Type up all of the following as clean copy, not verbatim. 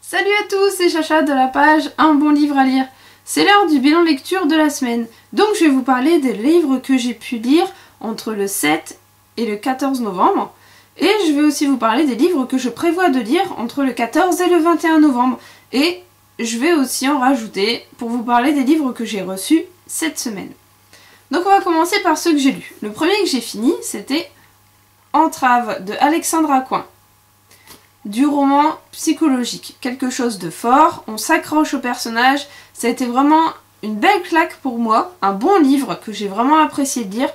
Salut à tous, c'est Chacha de la page Un bon livre à lire. C'est l'heure du bilan lecture de la semaine. Donc je vais vous parler des livres que j'ai pu lire entre le 7 et le 14 novembre. Et je vais aussi vous parler des livres que je prévois de lire entre le 14 et le 21 novembre. Et je vais aussi en rajouter pour vous parler des livres que j'ai reçus cette semaine. Donc on va commencer par ceux que j'ai lus. Le premier que j'ai fini, c'était Entrave de Alexandra Coin. Du roman psychologique, quelque chose de fort, on s'accroche au personnage, ça a été vraiment une belle claque pour moi, un bon livre que j'ai vraiment apprécié de lire.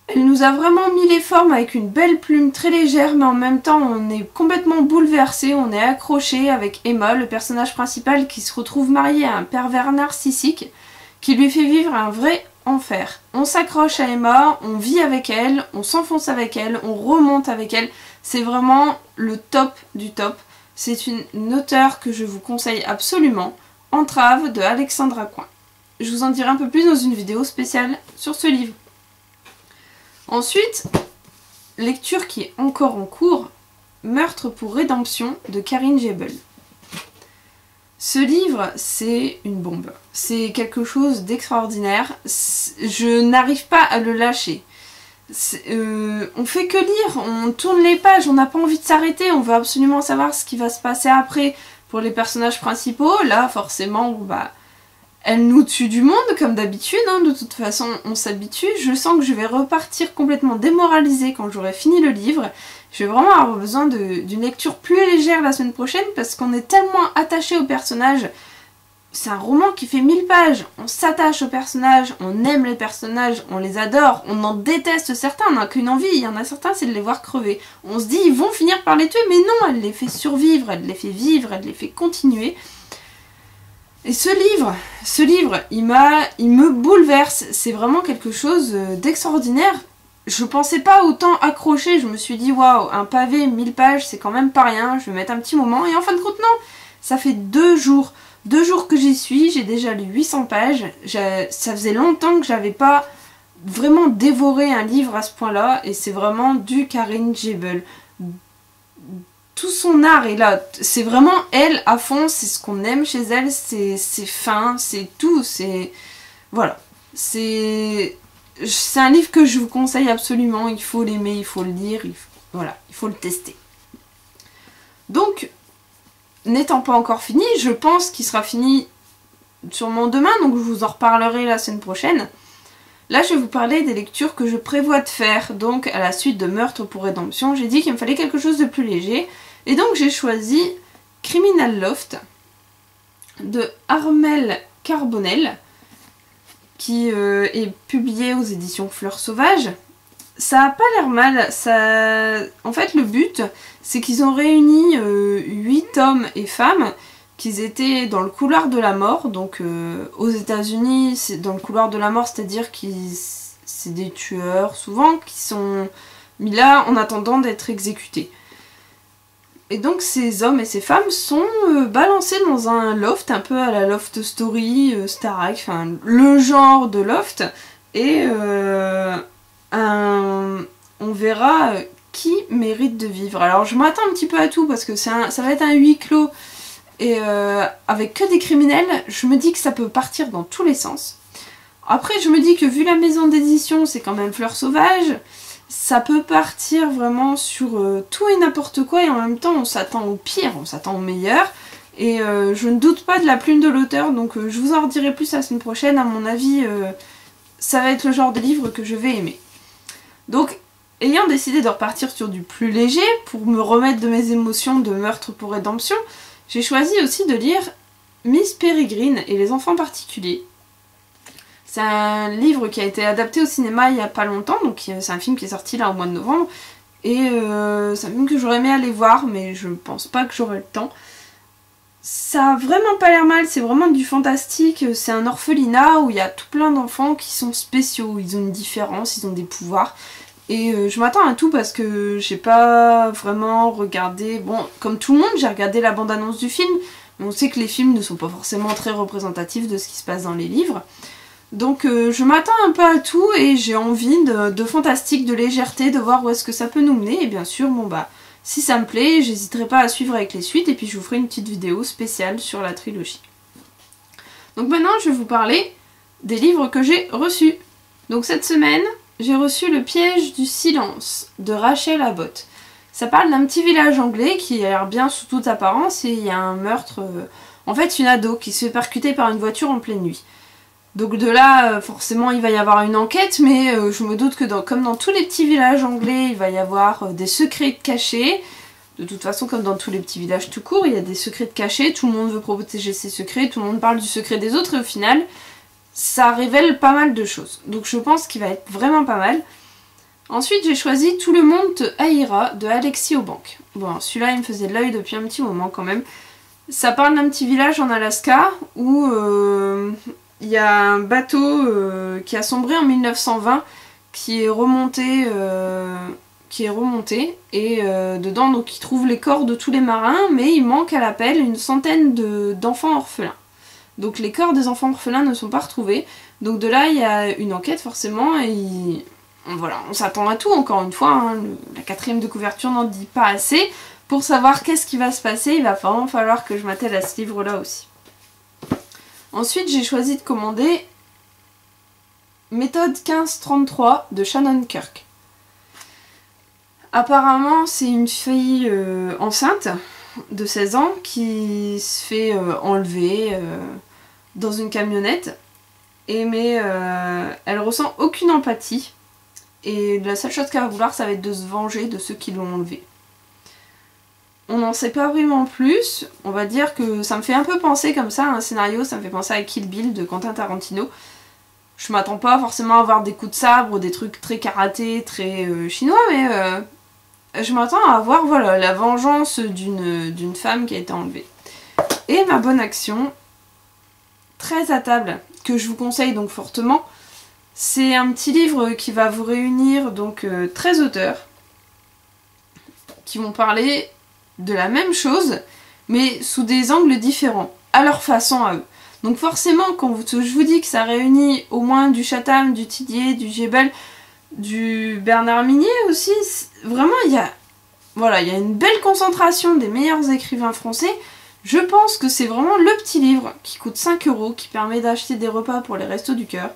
Elle nous a vraiment mis les formes avec une belle plume très légère, mais en même temps on est complètement bouleversé, on est accroché avec Emma, le personnage principal qui se retrouve marié à un pervers narcissique qui lui fait vivre un vrai enfer. On s'accroche à Emma, on vit avec elle, on s'enfonce avec elle, on remonte avec elle. C'est vraiment le top du top. C'est une auteure que je vous conseille absolument. Entrave de Alexandra Coin. Je vous en dirai un peu plus dans une vidéo spéciale sur ce livre. Ensuite, lecture qui est encore en cours, Meurtre pour rédemption de Karine Jebel. Ce livre, c'est une bombe. C'est quelque chose d'extraordinaire. Je n'arrive pas à le lâcher. On fait que lire, on tourne les pages, on n'a pas envie de s'arrêter, on veut absolument savoir ce qui va se passer après. Pour les personnages principaux, là, forcément, elle nous tue du monde, comme d'habitude, hein. De toute façon, on s'habitue. Je sens que je vais repartir complètement démoralisée quand j'aurai fini le livre. Je vais vraiment avoir besoin d'une lecture plus légère la semaine prochaine parce qu'on est tellement attaché au personnage. C'est un roman qui fait 1000 pages, on s'attache aux personnages, on aime les personnages, on les adore, on en déteste certains, on n'a qu'une envie, il y en a certains c'est de les voir crever. On se dit ils vont finir par les tuer, mais non, elle les fait survivre, elle les fait vivre, elle les fait continuer. Et ce livre, il me bouleverse, c'est vraiment quelque chose d'extraordinaire. Je pensais pas autant accrocher, je me suis dit waouh, un pavé 1000 pages c'est quand même pas rien, je vais mettre un petit moment, et en fin de compte non, ça fait 2 jours. 2 jours que j'y suis, j'ai déjà lu 800 pages. Ça faisait longtemps que j'avais pas vraiment dévoré un livre à ce point-là. Et c'est vraiment du Karine Jebel. Tout son art est là. C'est vraiment elle à fond. C'est ce qu'on aime chez elle. C'est fin, c'est tout. Voilà. C'est un livre que je vous conseille absolument. Il faut l'aimer, il faut le lire. Voilà, il faut le tester. Donc... n'étant pas encore fini, je pense qu'il sera fini sûrement demain, donc je vous en reparlerai la semaine prochaine. Là, je vais vous parler des lectures que je prévois de faire, donc à la suite de Meurtre pour rédemption. J'ai dit qu'il me fallait quelque chose de plus léger, et donc j'ai choisi Criminal Loft de Armelle Carbonel, qui est publié aux éditions Fleurs Sauvages. Ça a pas l'air mal, en fait le but c'est qu'ils ont réuni 8 hommes et femmes qui étaient dans le couloir de la mort, donc aux États-Unis c'est dans le couloir de la mort, c'est-à-dire que c'est des tueurs souvent qui sont mis là en attendant d'être exécutés. Et donc ces hommes et ces femmes sont balancés dans un loft, un peu à la Loft Story, Starac, enfin le genre de loft, et on verra qui mérite de vivre. Alors je m'attends un petit peu à tout parce que ça va être un huis clos et avec que des criminels, je me dis que ça peut partir dans tous les sens. Après je me dis que vu la maison d'édition c'est quand même Fleurs Sauvages, ça peut partir vraiment sur tout et n'importe quoi et en même temps on s'attend au pire, on s'attend au meilleur. Et je ne doute pas de la plume de l'auteur, donc je vous en redirai plus la semaine prochaine. À mon avis ça va être le genre de livre que je vais aimer. Donc, ayant décidé de repartir sur du plus léger, pour me remettre de mes émotions de Meurtre pour rédemption, j'ai choisi aussi de lire Miss Peregrine et les enfants particuliers. C'est un livre qui a été adapté au cinéma il n'y a pas longtemps, donc c'est un film qui est sorti là au mois de novembre, et c'est un film que j'aurais aimé aller voir, mais je pense pas que j'aurai le temps. Ça a vraiment pas l'air mal, c'est vraiment du fantastique, c'est un orphelinat où il y a tout plein d'enfants qui sont spéciaux, ils ont une différence, ils ont des pouvoirs. Et je m'attends à tout parce que j'ai pas vraiment regardé... Bon, comme tout le monde, j'ai regardé la bande-annonce du film, mais on sait que les films ne sont pas forcément très représentatifs de ce qui se passe dans les livres. Donc je m'attends un peu à tout et j'ai envie de fantastique, de légèreté, de voir où est-ce que ça peut nous mener. Et bien sûr, bon bah, Si ça me plaît, j'hésiterai pas à suivre avec les suites et puis je vous ferai une petite vidéo spéciale sur la trilogie. Donc maintenant je vais vous parler des livres que j'ai reçus. Donc cette semaine, j'ai reçu Le piège du silence de Rachel Abbott. Ça parle d'un petit village anglais qui a l'air bien sous toute apparence et il y a un meurtre, en fait une ado qui se fait percuter par une voiture en pleine nuit. Donc de là, forcément il va y avoir une enquête, mais je me doute que comme dans tous les petits villages anglais, il va y avoir des secrets cachés. De toute façon, comme dans tous les petits villages tout court, il y a des secrets cachés, tout le monde veut protéger ses secrets, tout le monde parle du secret des autres et au final, ça révèle pas mal de choses. Donc je pense qu'il va être vraiment pas mal. Ensuite, j'ai choisi Tout le monde te haïra de Alexis Aubank. Bon, celui-là, il me faisait de l'œil depuis un petit moment quand même. Ça parle d'un petit village en Alaska où il y a un bateau qui a sombré en 1920 qui est remonté et dedans donc ils trouvent les corps de tous les marins, mais il manque à l'appel une centaine d'enfants orphelins. Donc les corps des enfants orphelins ne sont pas retrouvés. Donc de là, il y a une enquête forcément et voilà, on s'attend à tout encore une fois. Hein. La 4e de couverture n'en dit pas assez. Pour savoir qu'est-ce qui va se passer, il va vraiment falloir que je m'attelle à ce livre-là aussi. Ensuite, j'ai choisi de commander Méthode 1533 de Shannon Kirk. Apparemment, c'est une fille enceinte de 16 ans qui se fait enlever dans une camionnette. Mais elle ressent aucune empathie. Et la seule chose qu'elle va vouloir, ça va être de se venger de ceux qui l'ont enlevée. On n'en sait pas vraiment plus. On va dire que ça me fait un peu penser comme ça à un scénario. Ça me fait penser à Kill Bill de Quentin Tarantino. Je m'attends pas forcément à avoir des coups de sabre ou des trucs très karaté, très chinois, mais je m'attends à avoir voilà, la vengeance d'une femme qui a été enlevée. Et ma bonne action, très à table, que je vous conseille donc fortement, c'est un petit livre qui va vous réunir donc 13 auteurs qui vont parler de la même chose, mais sous des angles différents, à leur façon à eux. Donc forcément, quand je vous dis que ça réunit au moins du Chatham, du Tillier, du Gebel, du Bernard Minier aussi, vraiment il y a une belle concentration des meilleurs écrivains français. Je pense que c'est vraiment le petit livre qui coûte 5 €, qui permet d'acheter des repas pour les Restos du Cœur.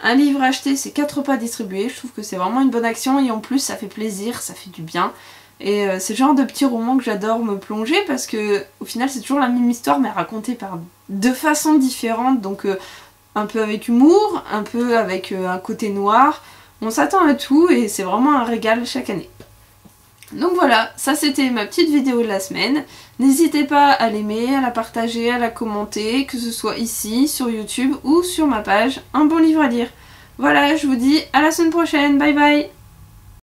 Un livre acheté, c'est 4 repas distribués. Je trouve que c'est vraiment une bonne action et en plus ça fait plaisir, ça fait du bien. Et c'est le genre de petit roman que j'adore me plonger parce que au final c'est toujours la même histoire mais racontée par deux façons différentes. Donc un peu avec humour, un peu avec un côté noir. On s'attend à tout et c'est vraiment un régal chaque année. Donc voilà, ça c'était ma petite vidéo de la semaine. N'hésitez pas à l'aimer, à la partager, à la commenter, que ce soit ici, sur YouTube ou sur ma page Un bon livre à lire. Voilà, je vous dis à la semaine prochaine, bye bye!